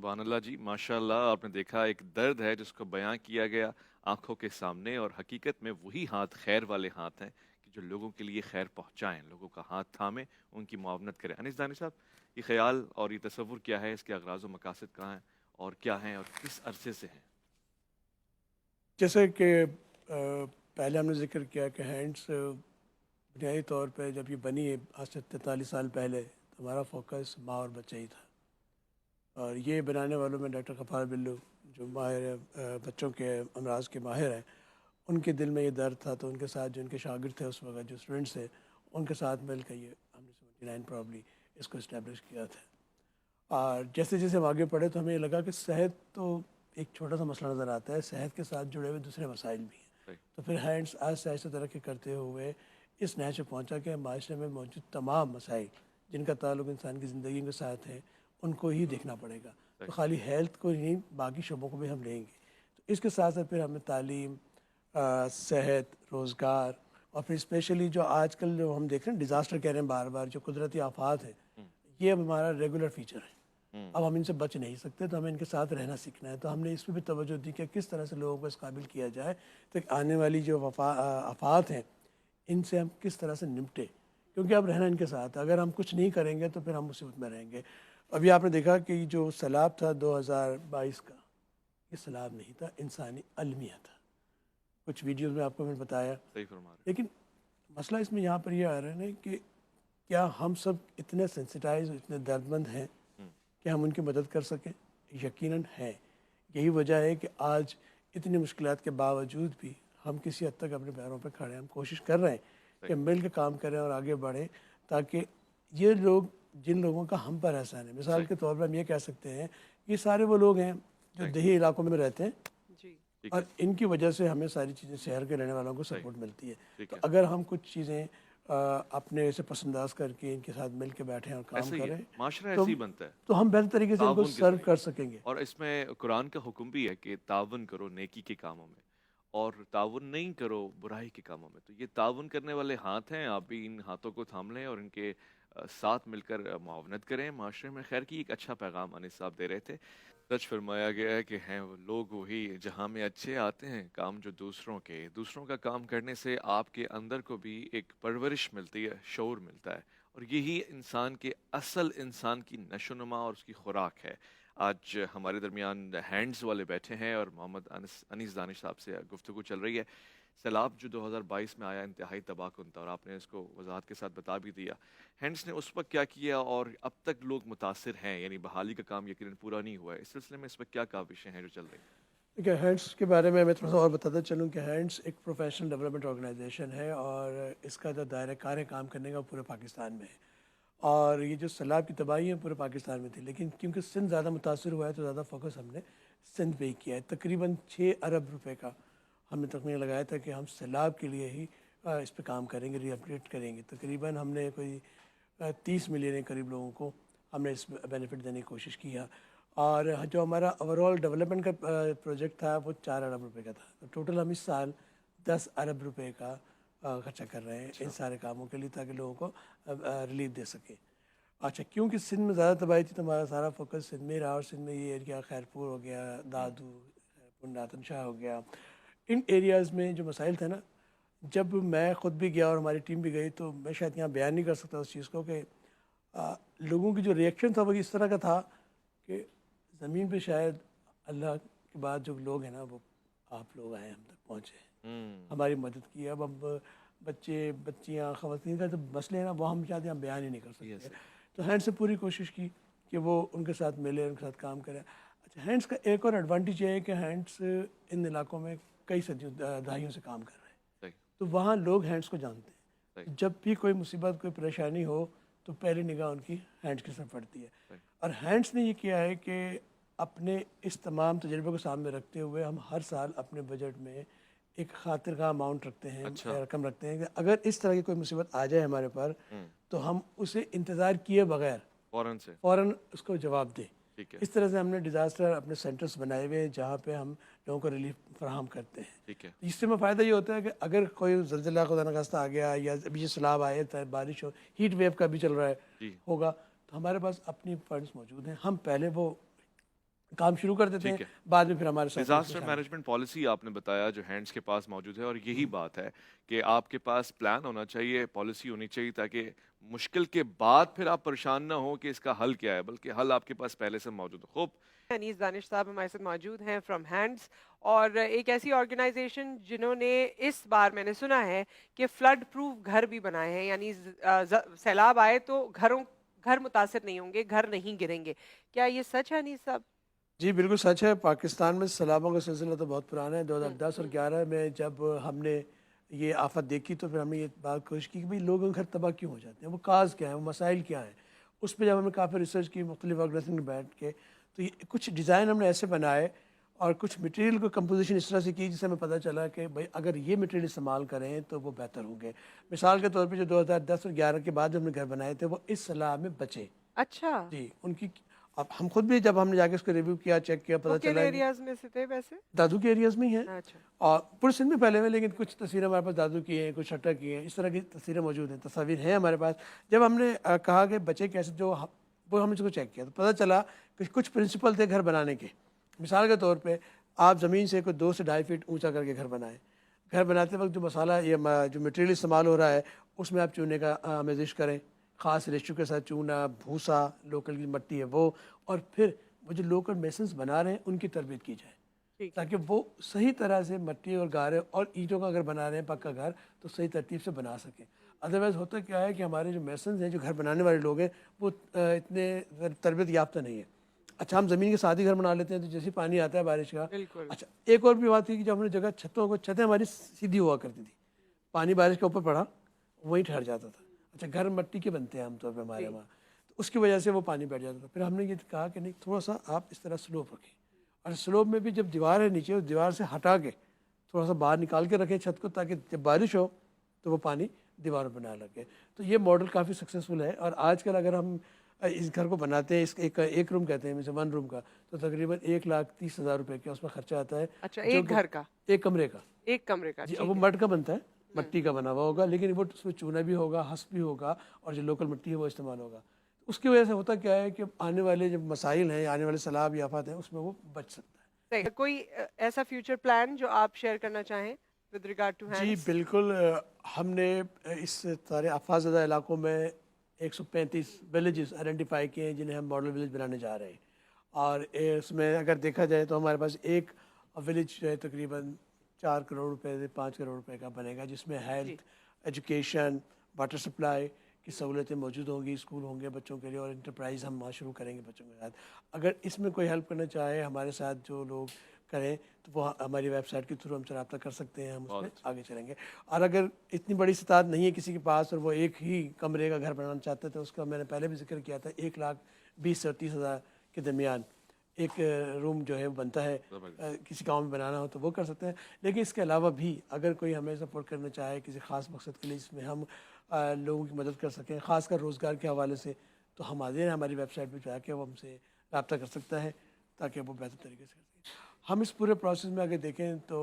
सुबहान अल्लाह जी, माशाअल्लाह। आपने देखा एक दर्द है जिसको बयां किया गया आंखों के सामने, और हकीकत में वही हाथ खैर वाले हाथ हैं कि जो लोगों के लिए खैर पहुंचाएं, लोगों का हाथ थामे, उनकी मुआवनत करें। अनीस दानी साहब, ये ख्याल और ये तसव्वुर क्या है, इसके अगराज व मकासद कहाँ हैं और क्या हैं और किस अरसे से हैं? जैसे कि पहले हमने जिक्र किया कि हैंड्स बुनियादी तौर पे जब ये बनी है आज से 43 साल पहले, तो हमारा फोकस माँ और बच्चा ही था। और ये बनाने वालों में डॉक्टर गफ़ार बिल्लू, जो माहिर बच्चों के अमराज के माहिर हैं, उनके दिल में ये दर्द था, तो उनके साथ जो उनके शागिर्द थे उस वक्त, जो स्टूडेंट्स थे, उनके साथ मिल कर ये हमने 79 प्रॉब्ली इसको इस्टेब्लिश किया था। और जैसे जैसे हम आगे बढ़े तो हमें ये लगा कि सेहत तो एक छोटा सा मसला नज़र आता है, सेहत के साथ जुड़े हुए दूसरे मसाइल भी हैं। सही। तो फिर हैंड्स आहिस्ता आहिस्ता तरक्की करते हुए इस नहज पे पहुँचा कि माशरे में मौजूद तमाम मसाइल जिनका ताल्लुक इंसान की ज़िंदगी के साथ है, उनको ही देखना पड़ेगा। तो सही। खाली हेल्थ को ही नहीं, बाकी शोबों को भी हम लेंगे। तो इसके साथ साथ फिर हमें तालीम, सेहत, रोज़गार, और फिर स्पेशली जो आजकल जो हम देख रहे हैं डिज़ास्टर कह रहे हैं बार बार, जो कुदरती आफात हैं, हम्म। ये अब हमारा रेगुलर फीचर है। हम्म। अब हम इनसे बच नहीं सकते, तो हमें इनके साथ रहना सीखना है। तो हमने इस पर भी तवज्जो दी कि किस तरह से लोगों को इस काबिल किया जाए तो आने वाली जो आफात हैं, इनसे हम किस तरह से निपटे, क्योंकि अब रहना इनके साथ है। अगर हम कुछ नहीं करेंगे तो फिर हम मुसीबत में रहेंगे। अभी आपने देखा कि जो सैलाब था 2022 का, ये सैलाब नहीं था, इंसानी अलमिया था। कुछ वीडियोज़ में आपको मैंने बताया। सही फरमा रहे लेकिन मसला इसमें यहाँ पर यह आ रहा है ना कि क्या हम सब इतने सेंसिटाइज, इतने दर्दमंद हैं हैं। कि हम उनकी मदद कर सकें? यकीनन है। यही वजह है कि आज इतनी मुश्किलात के बावजूद भी हम किसी हद तक अपने पैरों पर खड़े हैं। हम कोशिश कर रहे हैं सही। कि मिल के काम करें और आगे बढ़ें, ताकि ये लोग, जिन लोगों का हम पर एहसान है, मिसाल सही। के तौर पर हम ये कह सकते हैं, ये सारे वो लोग हैं जो सही। देही इलाकों में रहते हैं, जी। ठीक है। और इनकी वजह से हमें सारी चीज़ें, शहर के रहने वालों को सही। सपोर्ट मिलती है। ठीक तो है। अगर हम कुछ चीज़ें अपने से पसंदाज करके इनके साथ मिल के बैठें और काम ऐसे ही है, करें, माशरा तो ऐसे ही बनता है, तो हम बेहतर तरीके से इनको ताउन के सर्व जरिए। कर सकेंगे। और इसमें कुरान का हुक्म भी है कि ताउन करो नेकी के कामों में, और ताउन नहीं करो बुराई के कामों में। तो ये ताउन करने वाले हाथ हैं, आप भी इन हाथों को थाम लें और इनके साथ मिलकर मुआवनत करें। माशरे में खैर की एक अच्छा पैगाम अनीस साहब दे रहे थे। सच फरमाया गया है कि हैं वो लोग वही जहाँ में अच्छे आते हैं काम जो दूसरों के। दूसरों का काम करने से आपके अंदर को भी एक परवरिश मिलती है, शऊर मिलता है, और यही इंसान के असल इंसान की नशोनुमा और उसकी खुराक है। आज हमारे दरमियान हैंड्स वाले बैठे हैं और मोहम्मद अनीस दानिश साहब से गुफ्तगू चल रही है। सैलाब जो 2022 में आया इंतहाई तबाहकुन था, और आपने इसको वजाहत के साथ बता भी दिया। हैंड्स ने उस वक्त क्या किया और अब तक लोग मुतासिर हैं, यानी बहाली का काम यकीनन पूरा नहीं हुआ है। इस सिलसिले में इस वक्त क्या काविशें हैं जो चल रही हैं? देखिए, हैंड्स के बारे में मैं थोड़ा सा और बताता चलूँ कि हैंड्स एक प्रोफेशनल डेवलपमेंट ऑर्गेनाइजेशन है, और इसका जो दायरा कार है काम करने का, वो पूरे पाकिस्तान में है। और ये जो सैलाब की तबाही है पूरे पाकिस्तान में थी, लेकिन क्योंकि सिंध ज़्यादा मुतासर हुआ है, तो ज़्यादा फोकस हमने सिंध पे ही किया है। तकरीबन 6 अरब रुपए का हमने तखमीना लगाया था कि हम सैलाब के लिए ही इस पे काम करेंगे, रिहैबिलिटेट करेंगे। तकरीबन हमने कोई 30 मिलियन के करीब लोगों को हमने इस बेनिफिट देने की कोशिश किया। और जो हमारा ओवरऑल डेवलपमेंट का प्रोजेक्ट था, वो 4 अरब रुपए का था। तो टोटल हम इस साल 10 अरब रुपए का खर्चा कर रहे हैं इन अच्छा। सारे कामों के लिए, ताकि लोगों को रिलीफ दे सके। अच्छा, क्योंकि सिंध में ज़्यादा तबाही थी, तो हमारा सारा फोकस सिंध में रहा। और सिंध में ये एरिया खैरपुर हो गया, हम्म। दादू, खैरपुर, नातन शाह हो गया, इन एरियाज़ में जो मसाइल थे ना, जब मैं ख़ुद भी गया और हमारी टीम भी गई, तो मैं शायद यहाँ बयान नहीं कर सकता उस चीज़ को कि लोगों की जो रिएक्शन था वो इस तरह का था कि ज़मीन पे शायद अल्लाह के बाद जो लोग हैं ना, वो आप लोग आए, हम तक पहुँचे, हम्म। हमारी मदद की। अब बच्चे, बच्चियाँ, ख़वातीन का जो मसले हैं ना, वो हम शायद यहाँ बयान ही नहीं कर सकते। यस। तो हैंड से पूरी कोशिश की कि वो उनके साथ मिले, उनके साथ काम करें। अच्छा, हैंड्स का एक और एडवांटेज ये है कि हैंड्स इन इलाकों में कई सदियों दहाइयों से काम कर रहे हैं, सही। तो वहाँ लोग हैंड्स को जानते सही। हैं। जब भी कोई मुसीबत, कोई परेशानी हो, तो पहली निगाह उनकी हैंड्स की तरफ पड़ती है। सही। और हैंड्स ने ये किया है कि अपने इस तमाम तजर्बे को सामने रखते हुए हम हर साल अपने बजट में एक खातिर का अमाउंट रखते हैं, अच्छा। रकम रखते हैं कि अगर इस तरह की कोई मुसीबत आ जाए हमारे पर, हम्म। तो हम उसे इंतज़ार किए बगैर फौरन से। फ़ौरन उसको जवाब दें। ठीक है। इस तरह से हमने डिज़ास्टर अपने सेंटर्स बनाए हुए हैं, जहाँ पे हम लोगों को रिलीफ फराहम करते हैं। ठीक है। इससे में फ़ायदा ये होता है कि अगर कोई ज़लज़ला खुदा न खास्ता आ गया, या अभी ये सैलाब आए, बारिश हो, हीट वेव का भी चल रहा है, जी। होगा, तो हमारे पास अपनी फंड्स मौजूद हैं। हम पहले वो काम शुरू कर देते ठीक हैं, है। बाद में फिर हमारे साथ डिजास्टर मैनेजमेंट पॉलिसी आपने बताया जो हैंड्स के पास मौजूद है, और यही बात है कि आपके पास प्लान होना चाहिए, पॉलिसी होनी चाहिए, ताकि मुश्किल के बाद फिर आप परेशान ना हो कि इसका हल क्या है, बल्कि हल आपके पास पहले से मौजूद हो। खूब। अनीस दानिश साहब हमारे साथ मौजूद हैं फ्रॉम हैंड्स, और एक ऐसी ऑर्गेनाइजेशन जिन्होंने इस बार मैंने सुना है कि फ्लड प्रूफ घर भी बनाए हैं, यानी सैलाब आए तो घर मुतासर नहीं होंगे, घर नहीं गिरेंगे। क्या ये सच है अनीस साहब? जी बिल्कुल सच है। पाकिस्तान में सैलाबों का सिलसिला तो बहुत पुराना है। हम्म, 2010 और 11 में जब हमने ये आफत देखी तो फिर हमने ये बात कोशिश की कि भाई लोगों के घर तबाह क्यों हो जाते हैं, वो काज क्या है, वो मसाइल क्या हैं। उस पर जब हमने काफ़ी रिसर्च की मुख्तलिफ ऑर्गेनाइजेशन में बैठ के, तो ये कुछ डिज़ाइन हमने ऐसे बनाए और कुछ मटेरियल को कंपोजिशन इस तरह से की जिससे हमें पता चला कि भाई अगर ये मटेरियल इस्तेमाल करें तो वो बेहतर होंगे। मिसाल के तौर पे जो 2010 और 11 के बाद जो हमने घर बनाए थे वो इस सलाह में बचे। अच्छा, जी उनकी, अब हम खुद भी जब हमने जाके उसको रिव्यू किया, चेक किया, वो पता किन चला कि एरियाज में से थे वैसे? दादू के एरियाज़ में ही हैं अच्छा, और पूरे सिंध में फैले हुए हैं, लेकिन कुछ तस्वीरें हमारे पास दादू की हैं, कुछ शटर की हैं, इस तरह की तस्वीरें मौजूद हैं, तस्वीर हैं हमारे पास। जब हमने कहा कि बच्चे कैसे, वो हमने इसको चेक किया तो पता चला कि कुछ प्रिंसिपल थे घर बनाने के। मिसाल के तौर पे आप ज़मीन से कोई 2 से 2.5 फीट ऊंचा करके घर बनाएं। घर बनाते वक्त जो मसाला जो मटेरियल इस्तेमाल हो रहा है उसमें आप चूने का आमेजिश करें, ख़ास रेशो के साथ चूना, भूसा, लोकल की मट्टी है वो, और फिर वो जो लोकल मेसन्स बना रहे हैं उनकी तरबियत की जाए ठीक है। ताकि वो सही तरह से मट्टी और गारे और ईंटों का अगर बना रहे हैं पक्का घर तो सही तरतीब से बना सकें। अदरवाइज़ होता क्या है कि हमारे जो मेसन्स हैं, जो घर बनाने वाले लोग हैं, वो इतने तरबियत याफ्ता नहीं है। अच्छा, हम ज़मीन के साथ ही घर बना लेते हैं तो जैसे ही पानी आता है बारिश का। बिल्कुल। अच्छा, एक और भी बात थी कि जब हमने जगह छतें हमारी सीधी हुआ करती थी, पानी बारिश के ऊपर पड़ा वहीं ठहर जाता था। अच्छा, घर मिट्टी के बनते हैं आमतौर पर हमारे वहाँ, तो उसकी वजह से वो पानी बैठ जाता था। फिर हमने ये कहा कि नहीं, थोड़ा सा आप इस तरह स्लोप रखें, और स्लोप में भी जब दीवार है नीचे, उस दीवार से हटा के थोड़ा सा बाहर निकाल के रखें छत को, ताकि जब बारिश हो तो वो पानी दीवारों पर ना लगे। तो ये मॉडल काफ़ी सक्सेसफुल है। और आजकल अगर हम इस घर को बनाते हैं, इस एक रूम कहते हैं, जैसे 1 रूम का, तो तकरीबन 1,30,000 रुपये का उसमें खर्चा आता है। अच्छा, जो एक कि घर का, एक कमरे का। एक कमरे का, जी, ठीक अब वो है। मड का बनता है, मट्टी का बना हुआ होगा, लेकिन वो उसमें चूना भी होगा, हंस भी होगा, और जो लोकल मिट्टी है वो इस्तेमाल होगा। उसकी वजह से होता क्या है कि आने वाले जो मसाइल हैं, आने वाले सैलाब या आफत हैं, उसमें वो बच सकता है। सही। कोई ऐसा फ्यूचर प्लान जो आप शेयर करना चाहें with regard to G hands? बिल्कुल। हमने इस सारे आफातज़दा इलाकों में 135 विलेजेस आइडेंटिफाई किए हैं जिन्हें हम मॉडल विलेज बनाने जा रहे हैं। और इसमें अगर देखा जाए तो हमारे पास एक विलेज जो है तकरीबन 4 करोड़ रुपए से 5 करोड़ रुपए का बनेगा, जिसमें हेल्थ, एजुकेशन, वाटर सप्लाई की सहूलतें मौजूद होंगी, स्कूल होंगे बच्चों के लिए, और इंटरप्राइज हम वहाँ शुरू करेंगे बच्चों के साथ। अगर इसमें कोई हेल्प करना चाहे हमारे साथ जो लोग करें तो वो हमारी वेबसाइट के थ्रू हमसे रब्ता कर सकते हैं, हम उसमें आगे चलेंगे। और अगर इतनी बड़ी सताहत नहीं है किसी के पास और वो एक ही कमरे का घर बनाना चाहते हैं, तो उसका मैंने पहले भी जिक्र किया था, 1,20,000 से 30,000 के दरमियान एक रूम जो है वो बनता है। किसी गांव में बनाना हो तो वो कर सकते हैं। लेकिन इसके अलावा भी अगर कोई हमें सपोर्ट करना चाहे किसी ख़ास मकसद के लिए जिसमें हम लोगों की मदद कर सकें, ख़ासकर रोज़गार के हवाले से, तो हम हाजिर हैं। हमारी वेबसाइट पर जाके वो हमसे रब्ता कर सकता है ताकि वो बेहतर तरीके से कर सकें। हम इस पूरे प्रोसेस में अगर देखें तो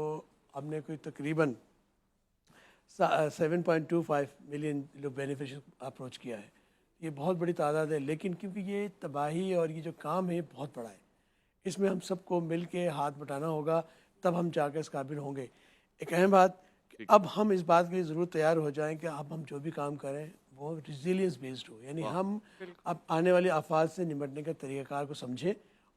हमने कोई तकरीबन 7.25 मिलियन लोग बेनिफिशियल अप्रोच किया है। ये बहुत बड़ी तादाद है, लेकिन क्योंकि ये तबाही और ये जो काम है बहुत बड़ा है, इसमें हम सबको मिल के हाथ बटाना होगा, तब हम जाकर इस काबिल होंगे। एक अहम बात कि अब हम इस बात के लिए ज़रूर तैयार हो जाएं कि अब हम जो भी काम करें वो रिजिलियंस बेस्ड हो, यानी हम अब आने वाली आफात से निपटने के तरीक़ाकार को समझें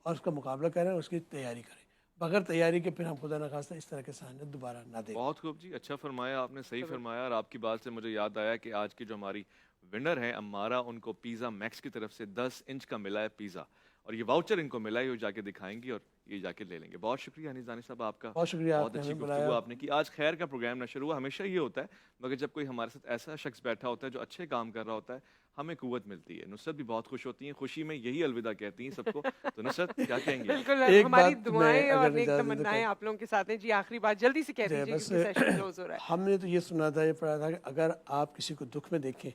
और उसका मुकाबला करें और उसकी तैयारी करें। बगैर तैयारी के फिर हम खुदा न खास्ता इस तरह के सहने दोबारा ना दें। बहुत खूब जी, अच्छा फरमाया आपने, सही फरमाया। और आपकी बात से मुझे याद आया कि आज की जो हमारी विनर है अम्मारा, उनको पिज़्ज़ा मैक्स की तरफ से 10 इंच का मिला है पिज़्ज़ा, और ये वाउचर इनको मिला है, ये जाके दिखाएंगी और ये जाके ले लेंगे। बहुत शुक्रिया अनीस दानिश साहब आपका, बहुत शुक्रिया, बहुत आपने अच्छी हमें गुफ्तगू बुलाया। आपने की। आज खैर का प्रोग्राम नशर हुआ, हमेशा ये होता है, मगर जब कोई हमारे साथ ऐसा शख्स बैठा होता है जो अच्छे काम कर रहा होता है, हमें कुव्वत मिलती है। नुसरत भी बहुत खुश होती हैं, खुशी में यही अलविदा कहती हैं सबको। तो नुसरत क्या कहेंगे? बिल्कुल, एक हमारी बात दुआएं मैं और अगर नेक इजाज़त दें तो तमन्नाएं आप लोगों के साथ हैं। जी, आखिरी बात जल्दी से कह दीजिए बस क्योंकि सेशन क्लोज हो रहा है। हमने तो ये सुना था, ये पढ़ा था कि अगर आप किसी को दुख में देखें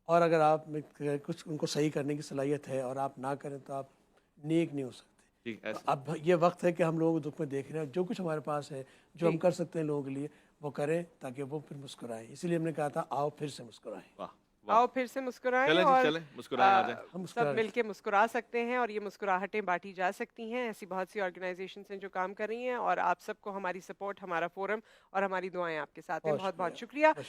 और अगर आप में कुछ उनको सही करने की सलाहियत है और आप ना करें तो आप नेक नहीं हो सकते। जी, तो ऐसे अब ये वक्त है कि हम लोगों को दुख में देख रहे हैं, जो कुछ हमारे पास है, जो हम कर सकते हैं लोगों के लिए वो करें ताकि वो फिर मुस्कुराएं। इसीलिए हमने कहा था आओ फिर से मुस्कुराएं। वाह। वाह। आओ फिर से मुस्कुराएं चलें जी, और चलें, मुस्कुराएं, आ जाएं। हम सब मुस्कुरा मिलके मुस्कुरा सकते हैं और ये मुस्कुराहटें बांटी जा सकती हैं। ऐसी बहुत सी ऑर्गेनाइजेशंस हैं जो काम कर रही हैं और आप सबको हमारी सपोर्ट, हमारा फोरम और हमारी दुआएं आपके साथ हैं। बहुत बहुत बहुत शुक्रिया शुक्रिया। बहुत